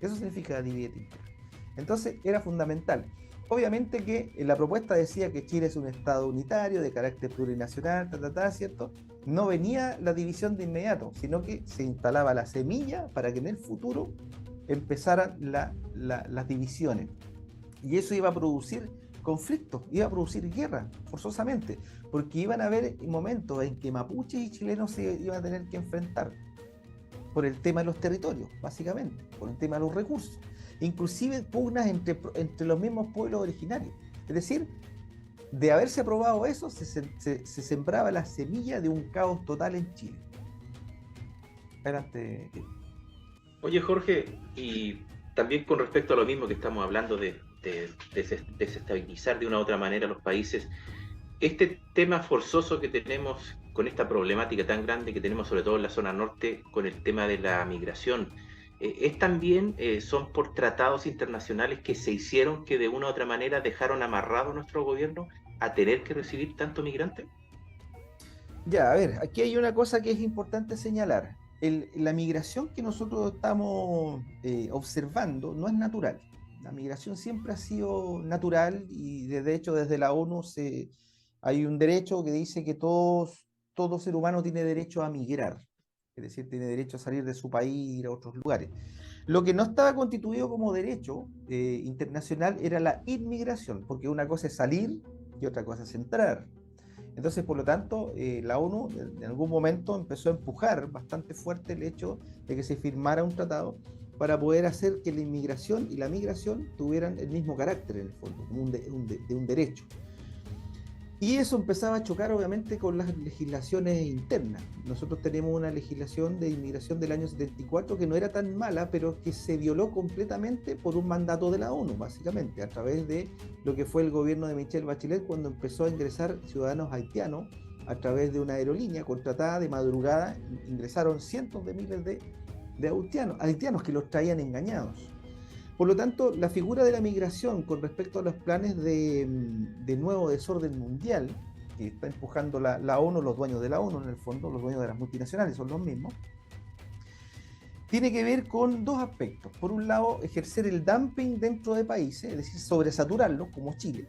Eso significa divide et impera. Entonces era fundamental. Obviamente que en la propuesta decía que Chile es un Estado unitario, de carácter plurinacional, ¿cierto? No venía la división de inmediato, sino que se instalaba la semilla para que en el futuro empezaran las divisiones. Y eso iba a producir conflictos, iba a producir guerra, forzosamente, porque iban a haber momentos en que mapuches y chilenos se iban a tener que enfrentar por el tema de los territorios, básicamente, por el tema de los recursos. Inclusive pugnas entre los mismos pueblos originarios. Es decir, de haberse aprobado eso, se sembraba la semilla de un caos total en Chile. Adelante. Oye, Jorge, y también con respecto a lo mismo que estamos hablando de desestabilizar de una u otra manera los países, este tema forzoso que tenemos con esta problemática tan grande que tenemos sobre todo en la zona norte con el tema de la migración, es también, son por tratados internacionales que se hicieron que de una u otra manera dejaron amarrado a nuestro gobierno a tener que recibir tanto migrante. Ya, a ver, aquí hay una cosa que es importante señalar. La migración que nosotros estamos observando no es natural. La migración siempre ha sido natural y de hecho desde la ONU hay un derecho que dice que todo ser humano tiene derecho a migrar. Es decir, tiene derecho a salir de su país e ir a otros lugares. Lo que no estaba constituido como derecho internacional era la inmigración, porque una cosa es salir y otra cosa es entrar. Entonces, por lo tanto, la ONU en algún momento empezó a empujar bastante fuerte el hecho de que se firmara un tratado para poder hacer que la inmigración y la migración tuvieran el mismo carácter, en el fondo, como de un derecho. Y eso empezaba a chocar obviamente con las legislaciones internas. Nosotros tenemos una legislación de inmigración del año 74 que no era tan mala, pero que se violó completamente por un mandato de la ONU, básicamente, a través de lo que fue el gobierno de Michelle Bachelet cuando empezó a ingresar ciudadanos haitianos a través de una aerolínea contratada de madrugada. Ingresaron cientos de miles de haitianos que los traían engañados. Por lo tanto, la figura de la migración con respecto a los planes de nuevo desorden mundial que está empujando la ONU, los dueños de la ONU en el fondo, los dueños de las multinacionales son los mismos, tiene que ver con dos aspectos. Por un lado, ejercer el dumping dentro de países, es decir, sobresaturarlos, como Chile,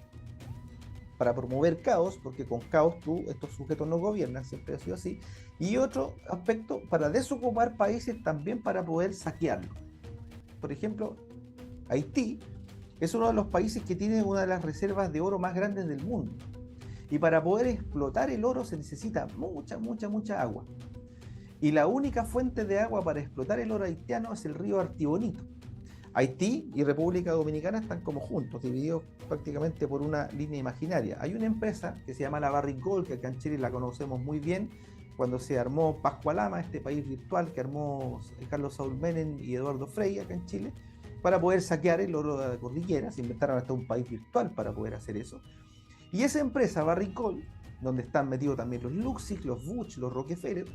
para promover caos, porque con caos estos sujetos no gobiernan, siempre ha sido así, y otro aspecto para desocupar países también para poder saquearlos. Por ejemplo, Haití es uno de los países que tiene una de las reservas de oro más grandes del mundo, y para poder explotar el oro se necesita mucha agua. Y la única fuente de agua para explotar el oro haitiano es el río Artibonito. Haití y República Dominicana están como juntos, divididos prácticamente por una línea imaginaria. Hay una empresa que se llama la Barrick Gold, que acá en Chile la conocemos muy bien, cuando se armó Pascualama, este país virtual que armó Carlos Saúl Menem y Eduardo Frei acá en Chile, para poder saquear el oro de la cordillera. Se inventaron hasta un país virtual para poder hacer eso. Y esa empresa, Barrick Gold, donde están metidos también los Luxig, los Bush, los Rockefeller,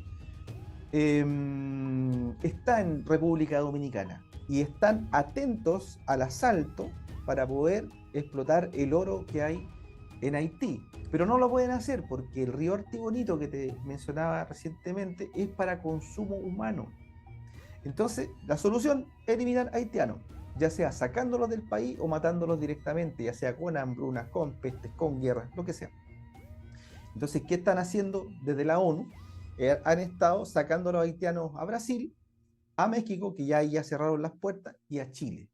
está en República Dominicana y están atentos al asalto para poder explotar el oro que hay en Haití, pero no lo pueden hacer porque el río Artibonito que te mencionaba recientemente es para consumo humano. Entonces la solución es eliminar haitianos, ya sea sacándolos del país o matándolos directamente, ya sea con hambrunas, con pestes, con guerras, lo que sea. Entonces, ¿qué están haciendo desde la ONU? Han estado sacando a los haitianos a Brasil, a México, que ya cerraron las puertas, y a Chile.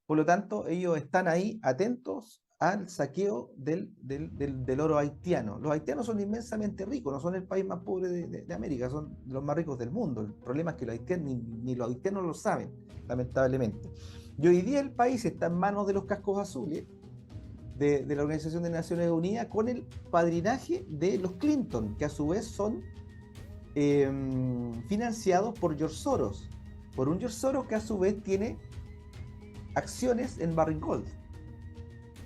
Por lo tanto, ellos están ahí atentos al saqueo del oro haitiano. Los haitianos son inmensamente ricos, no son el país más pobre de América, son los más ricos del mundo. El problema es que los haitianos, ni los haitianos lo saben, lamentablemente. Y hoy día el país está en manos de los cascos azules, de la Organización de Naciones Unidas, con el padrinaje de los Clinton, que a su vez son financiados por George Soros, por un George Soros que a su vez tiene acciones en Barrick Gold.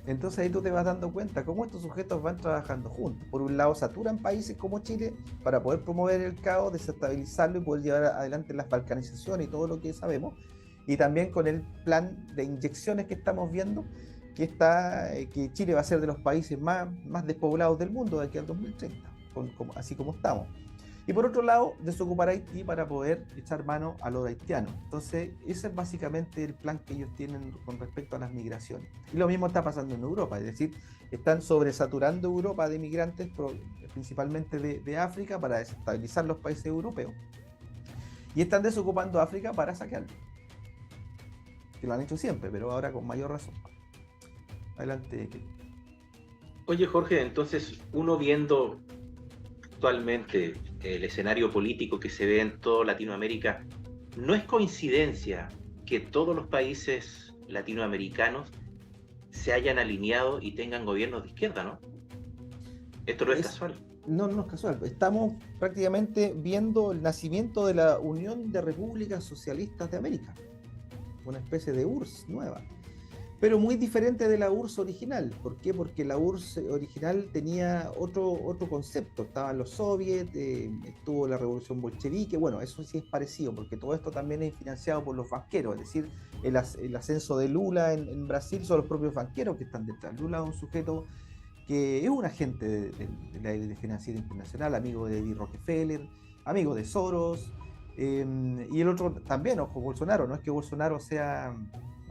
Entonces ahí tú te vas dando cuenta cómo estos sujetos van trabajando juntos. Por un lado saturan países como Chile para poder promover el caos, desestabilizarlo y poder llevar adelante la balcanización y todo lo que sabemos, y también con el plan de inyecciones que estamos viendo, que Chile va a ser de los países más despoblados del mundo de aquí al 2030, así como estamos. Y por otro lado, desocupar Haití para poder echar mano al oro haitiano. Entonces, ese es básicamente el plan que ellos tienen con respecto a las migraciones. Y lo mismo está pasando en Europa, es decir, están sobresaturando Europa de migrantes, principalmente de África, para desestabilizar los países europeos. Y están desocupando África para saquearlo. Que lo han hecho siempre, pero ahora con mayor razón. Adelante. Oye, Jorge, entonces uno viendo actualmente el escenario político que se ve en toda Latinoamérica, no es coincidencia que todos los países latinoamericanos se hayan alineado y tengan gobiernos de izquierda, ¿no? Esto no es casual. No es casual. Estamos prácticamente viendo el nacimiento de la Unión de Repúblicas Socialistas de América, una especie de URSS nueva, pero muy diferente de la URSS original. ¿Por qué? Porque la URSS original tenía otro concepto. Estaban los soviets, estuvo la revolución bolchevique. Bueno, eso sí es parecido, porque todo esto también es financiado por los banqueros, es decir, el ascenso de Lula en Brasil son los propios banqueros que están detrás. Lula es un sujeto que es un agente de la élite financiera internacional, amigo de David Rockefeller, amigo de Soros, y el otro también, ojo, Bolsonaro. No es que Bolsonaro sea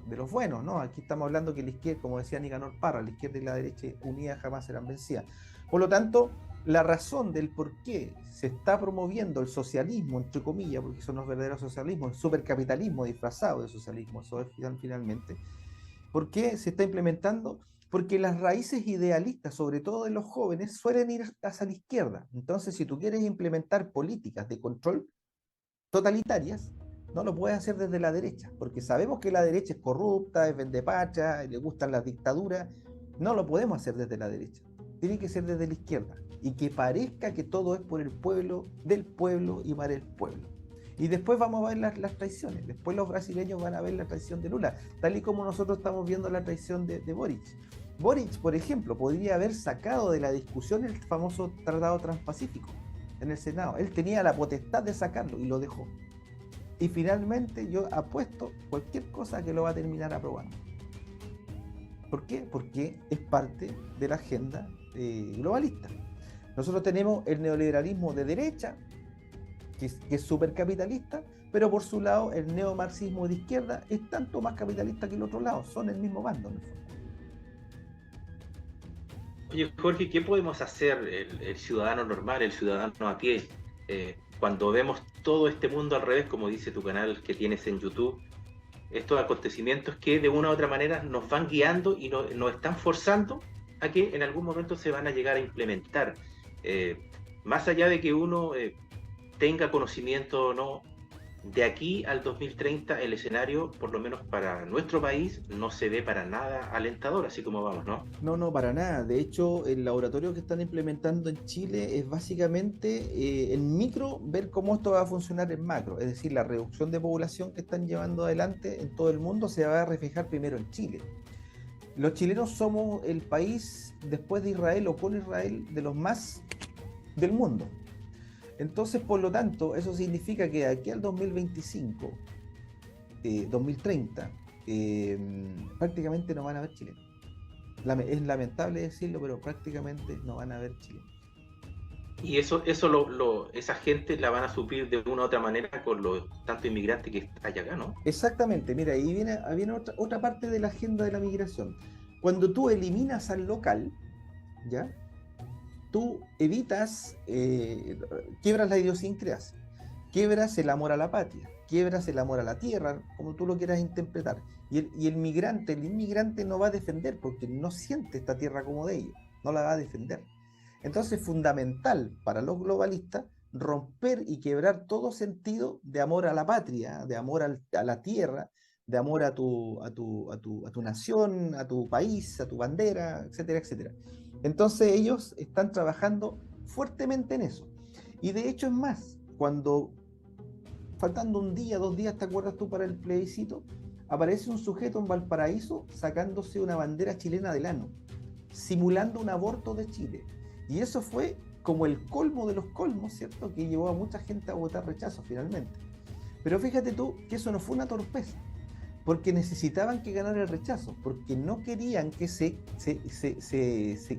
de los buenos, ¿no? Aquí estamos hablando que la izquierda, como decía Nicanor Parra, la izquierda y la derecha unidas jamás serán vencidas. Por lo tanto, la razón del por qué se está promoviendo el socialismo, entre comillas, porque son los verdaderos socialismos, el supercapitalismo disfrazado de socialismo, eso es finalmente, ¿por qué se está implementando? Porque las raíces idealistas, sobre todo de los jóvenes, suelen ir hacia la izquierda. Entonces, si tú quieres implementar políticas de control totalitarias, no lo puedes hacer desde la derecha, porque sabemos que la derecha es corrupta, es vendepatria, le gustan las dictaduras. No lo podemos hacer desde la derecha, tiene que ser desde la izquierda, y que parezca que todo es por el pueblo, del pueblo y para el pueblo. Y después vamos a ver las traiciones, después los brasileños van a ver la traición de Lula, tal y como nosotros estamos viendo la traición de Boric. Boric, por ejemplo, podría haber sacado de la discusión el famoso Tratado Transpacífico en el Senado. Él tenía la potestad de sacarlo y lo dejó. Y finalmente yo apuesto cualquier cosa que lo va a terminar aprobando. ¿Por qué? Porque es parte de la agenda globalista. Nosotros tenemos el neoliberalismo de derecha, que es supercapitalista, pero por su lado el neomarxismo de izquierda es tanto más capitalista que el otro lado, son el mismo bando en el fondo. Oye, Jorge, ¿qué podemos hacer el ciudadano normal, el ciudadano a pie, cuando vemos todo este mundo al revés, como dice tu canal que tienes en YouTube? Estos acontecimientos que de una u otra manera nos van guiando y nos están forzando a que en algún momento se van a llegar a implementar. Más allá de que uno tenga conocimiento o no, de aquí al 2030 el escenario, por lo menos para nuestro país, no se ve para nada alentador, así como vamos, ¿no? No, no, para nada. De hecho, el laboratorio que están implementando en Chile es básicamente en micro ver cómo esto va a funcionar en macro. Es decir, la reducción de población que están llevando adelante en todo el mundo se va a reflejar primero en Chile. Los chilenos somos el país, después de Israel o con Israel, de los más del mundo. Entonces, por lo tanto, eso significa que de aquí al 2025, 2030, prácticamente no van a haber chilenos. Es lamentable decirlo, pero prácticamente no van a haber chilenos. Y eso esa gente la van a suplir de una u otra manera con los tantos inmigrantes que hay acá, ¿no? Exactamente, mira, ahí viene otra parte de la agenda de la migración. Cuando tú eliminas al local, ¿ya? Tú evitas, quiebras la idiosincrasia, quiebras el amor a la patria, quiebras el amor a la tierra, como tú lo quieras interpretar. Y el inmigrante no va a defender porque no siente esta tierra como de ellos, no la va a defender. Entonces es fundamental para los globalistas romper y quebrar todo sentido de amor a la patria, de amor a la tierra, de amor a tu nación, a tu país, a tu bandera, etcétera, etcétera. Entonces ellos están trabajando fuertemente en eso. Y de hecho es más, cuando faltando un día, 2 días, ¿te acuerdas tú para el plebiscito? Aparece un sujeto en Valparaíso sacándose una bandera chilena del ano, simulando un aborto de Chile. Y eso fue como el colmo de los colmos, ¿cierto? Que llevó a mucha gente a votar rechazo finalmente. Pero fíjate tú que eso no fue una torpeza, porque necesitaban que ganara el rechazo, porque no querían que se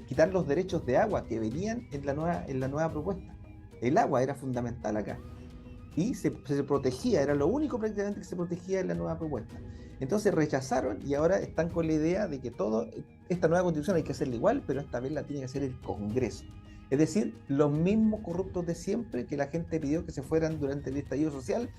quitar los derechos de agua que venían en la nueva propuesta. El agua era fundamental acá y se protegía, era lo único prácticamente que se protegía en la nueva propuesta. Entonces rechazaron y ahora están con la idea de que esta nueva constitución hay que hacerla igual, pero esta vez la tiene que hacer el Congreso. Es decir, los mismos corruptos de siempre que la gente pidió que se fueran durante el estallido social,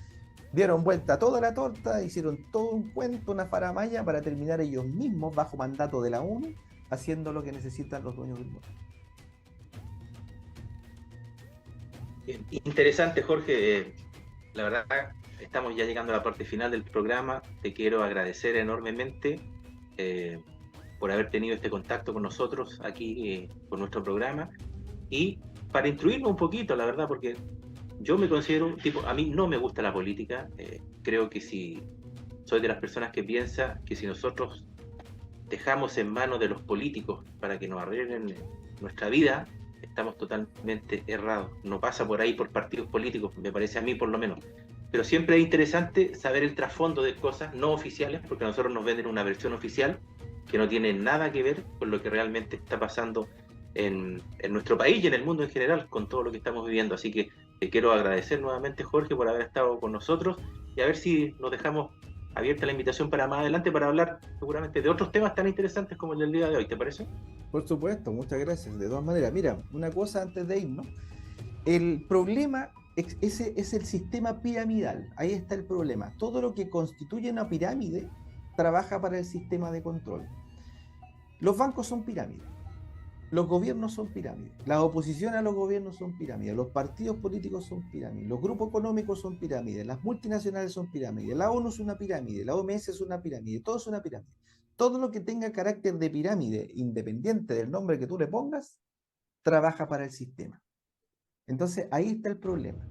dieron vuelta a toda la torta, hicieron todo un cuento, una faramalla para terminar ellos mismos bajo mandato de la ONU, haciendo lo que necesitan los dueños del mundo. Interesante, Jorge. La verdad, estamos ya llegando a la parte final del programa. Te quiero agradecer enormemente por haber tenido este contacto con nosotros aquí con nuestro programa y para instruirnos un poquito, la verdad, porque yo me considero un tipo, a mí no me gusta la política, creo que soy de las personas que piensa que si nosotros dejamos en manos de los políticos para que nos arreglen nuestra vida, estamos totalmente errados. No pasa por ahí por partidos políticos, me parece a mí por lo menos. Pero siempre es interesante saber el trasfondo de cosas no oficiales, porque a nosotros nos venden una versión oficial que no tiene nada que ver con lo que realmente está pasando en nuestro país y en el mundo en general, con todo lo que estamos viviendo. Así que te quiero agradecer nuevamente, Jorge, por haber estado con nosotros y a ver si nos dejamos abierta la invitación para más adelante para hablar seguramente de otros temas tan interesantes como el del día de hoy, ¿te parece? Por supuesto, muchas gracias. De todas maneras, mira, una cosa antes de irnos. El problema es el sistema piramidal. Ahí está el problema. Todo lo que constituye una pirámide trabaja para el sistema de control. Los bancos son pirámides. Los gobiernos son pirámides, la oposición a los gobiernos son pirámides, los partidos políticos son pirámides, los grupos económicos son pirámides, las multinacionales son pirámides, la ONU es una pirámide, la OMS es una pirámide, todo es una pirámide. Todo lo que tenga carácter de pirámide, independiente del nombre que tú le pongas, trabaja para el sistema. Entonces ahí está el problema.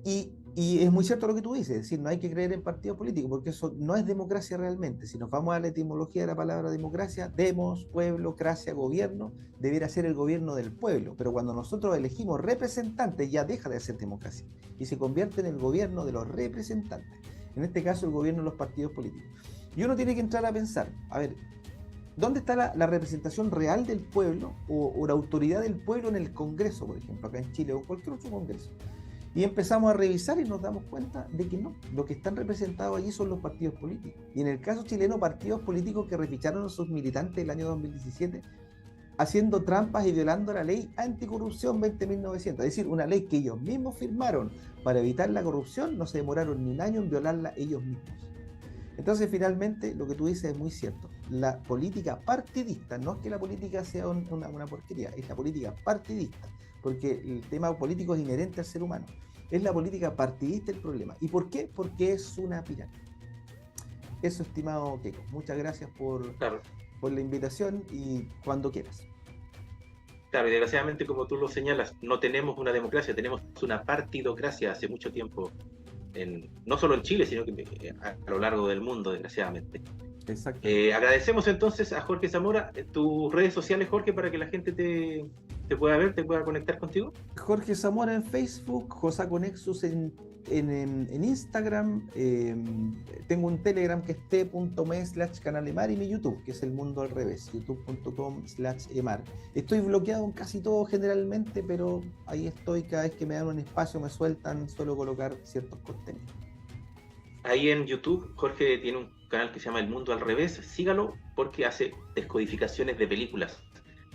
Y es muy cierto lo que tú dices, es decir, no hay que creer en partidos políticos, porque eso no es democracia realmente. Si nos vamos a la etimología de la palabra democracia, demos, pueblo, cracia, gobierno, debiera ser el gobierno del pueblo. Pero cuando nosotros elegimos representantes, ya deja de ser democracia y se convierte en el gobierno de los representantes. En este caso, el gobierno de los partidos políticos. Y uno tiene que entrar a pensar, a ver, ¿dónde está la representación real del pueblo o la autoridad del pueblo en el Congreso, por ejemplo, acá en Chile o cualquier otro Congreso? Y empezamos a revisar y nos damos cuenta de que no, lo que están representados allí son los partidos políticos. Y en el caso chileno, partidos políticos que reficharon a sus militantes el año 2017 haciendo trampas y violando la ley anticorrupción 20.900. Es decir, una ley que ellos mismos firmaron para evitar la corrupción, no se demoraron ni un año en violarla ellos mismos. Entonces, finalmente, lo que tú dices es muy cierto. La política partidista, no es que la política sea una porquería, es la política partidista, porque el tema político es inherente al ser humano. Es la política partidista el problema. ¿Y por qué? Porque es una pirámide. Eso, estimado Keiko. Muchas gracias por la invitación y cuando quieras. Claro, y desgraciadamente, como tú lo señalas, no tenemos una democracia, tenemos una partidocracia hace mucho tiempo, no solo en Chile, sino que a lo largo del mundo, desgraciadamente. Exacto. Agradecemos entonces a Jorge Zamora. Tus redes sociales, Jorge, para que la gente te pueda ver, te pueda conectar contigo. Jorge Zamora en Facebook, Josaco Nexus en Instagram, tengo un Telegram que es t.me/canalemar y mi YouTube, que es El Mundo al Revés, youtube.com/emar. Estoy bloqueado en casi todo generalmente, pero ahí estoy, cada vez que me dan un espacio, me sueltan, suelo colocar ciertos contenidos. Ahí en YouTube, Jorge tiene un canal que se llama El Mundo al Revés, sígalo porque hace descodificaciones de películas.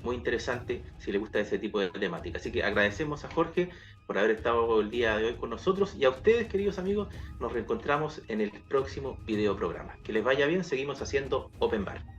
Muy interesante si le gusta ese tipo de temática. Así que agradecemos a Jorge por haber estado el día de hoy con nosotros y a ustedes, queridos amigos, nos reencontramos en el próximo video programa. Que les vaya bien, seguimos haciendo Open Bar.